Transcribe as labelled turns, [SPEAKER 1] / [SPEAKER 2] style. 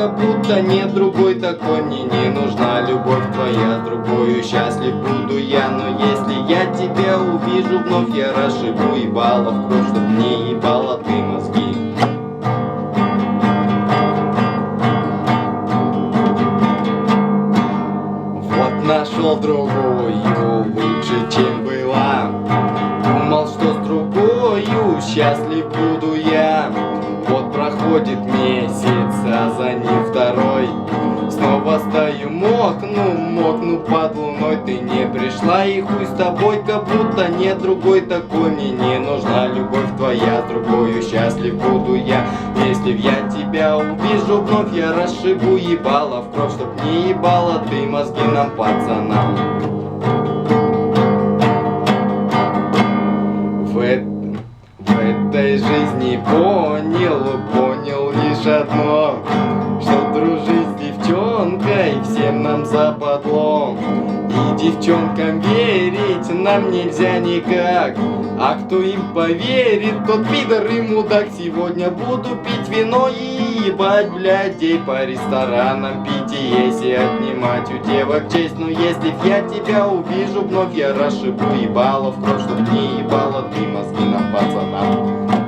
[SPEAKER 1] как будто нет другой такой. Мне не нужна любовь твоя, с другою счастлив буду я. Но если я тебя увижу вновь, я расшибу ебало в кровь, чтоб не ебала ты мозги. Вот нашел другую, лучше чем была. Думал, что с другою счастлив буду я. Вот проходит месяц, а за ним второй. Снова стою, мокну под луной. Ты не пришла, и хуй с тобой, как будто нет другой такой. Мне не нужна любовь твоя, с другою счастлив буду я. Если я тебя увижу вновь, я расшибу ебало в кровь, чтоб не ебала ты мозги нам, пацанам. В этой жизни понял лишь одно, что дружить с девчонкой всем нам западло. И девчонкам верить нам нельзя никак, а кто им поверит, тот пидор и мудак. Сегодня буду пить вино и ебать блядей по ресторанам, пить и есть и отнимать у девок честь. Но если б я тебя увижу вновь, я расшибу ебало в кровь, чтоб не ебала ты мозги нам, пацанам.